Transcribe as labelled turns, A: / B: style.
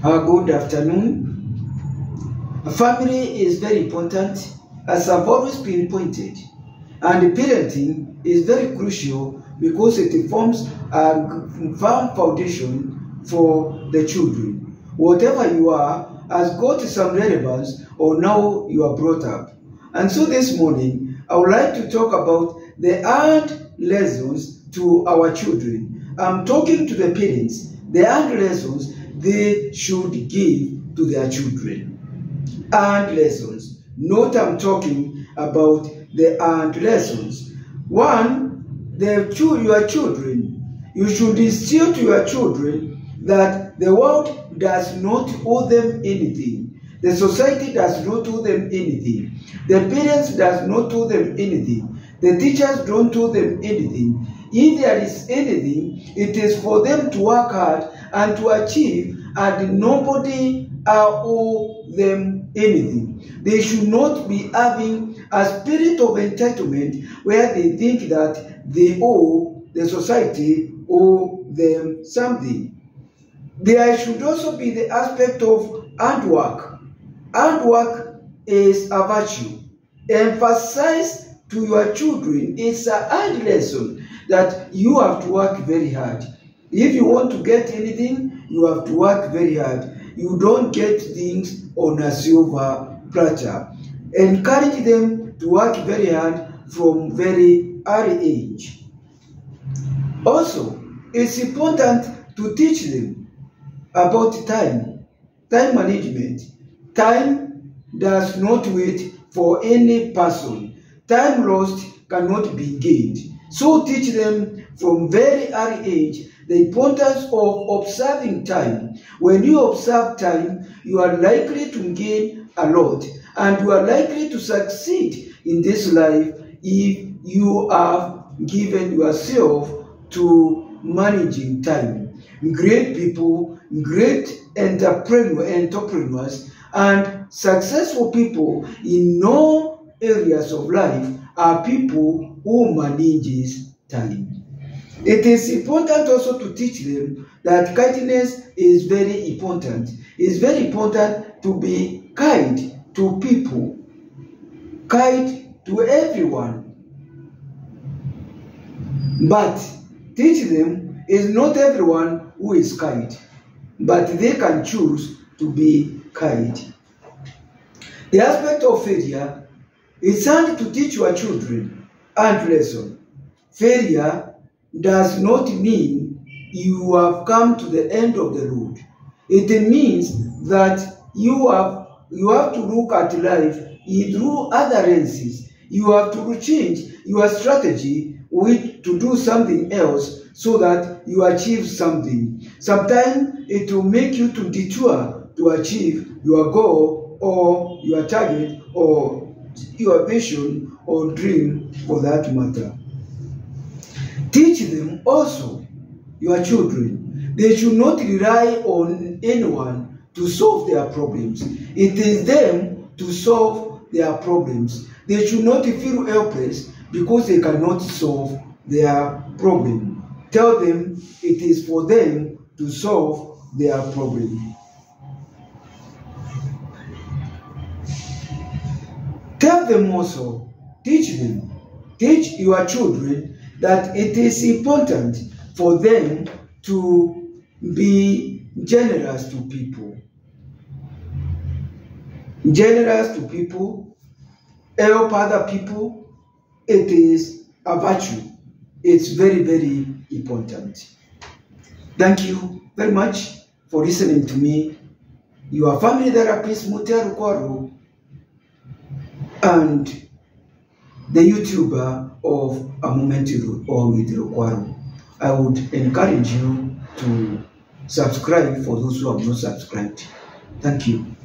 A: Good afternoon. Family is very important, as I've always been pointed, and parenting is very crucial because it forms a firm foundation for the children. Whatever you are has got some relevance or now you are brought up. And so this morning, I would like to talk about the earned lessons to our children. I'm talking to the parents, the earned lessons they should give to their children. Earned lessons. Note I'm talking about the earned lessons. One, your children. You should instill to your children that the world does not owe them anything. The society does not owe them anything. The parents does not owe them anything. The teachers don't owe them anything. If there is anything, it is for them to work hard and to achieve, and nobody owe them anything. They should not be having a spirit of entitlement where they think that they owe the society owe them something. There should also be the aspect of handwork. Handwork is a virtue. Emphasize to your children, it's a hard lesson that you have to work very hard. If you want to get anything, you have to work very hard. You don't get things on a silver platter. Encourage them to work very hard from very early age. Also, it's important to teach them about time management. Time does not wait for any person. Time lost cannot be gained. So teach them from very early age the importance of observing time. When you observe time, you are likely to gain a lot, and you are likely to succeed in this life if you have given yourself to managing time. Great people, great entrepreneurs, and successful people in all areas of life are people who manages time. It is important also to teach them that kindness is very important. It's very important to be kind to people, kind to everyone. But teach them is not everyone who is kind, but they can choose to be kind. The aspect of failure, it's hard to teach your children and lesson. Failure does not mean you have come to the end of the road. It means that you have to look at life through other lenses. You have to change your strategy to do something else so that you achieve something. Sometimes it will make you to detour to achieve your goal or your target or your vision or dream for that matter. Teach them also, your children, they should not rely on anyone to solve their problems. It is them to solve their problems. They should not feel helpless because they cannot solve their problem. Tell them it is for them to solve their problem. Tell them also, teach your children that it is important for them to be generous to people. Generous to people, help other people, it is a virtue. It's very, very important. Thank you very much for listening to me. Your family therapist, Mutia Rukwaro, and the YouTuber of A Moment with Rukwaro. I would encourage you to subscribe for those who have not subscribed. Thank you.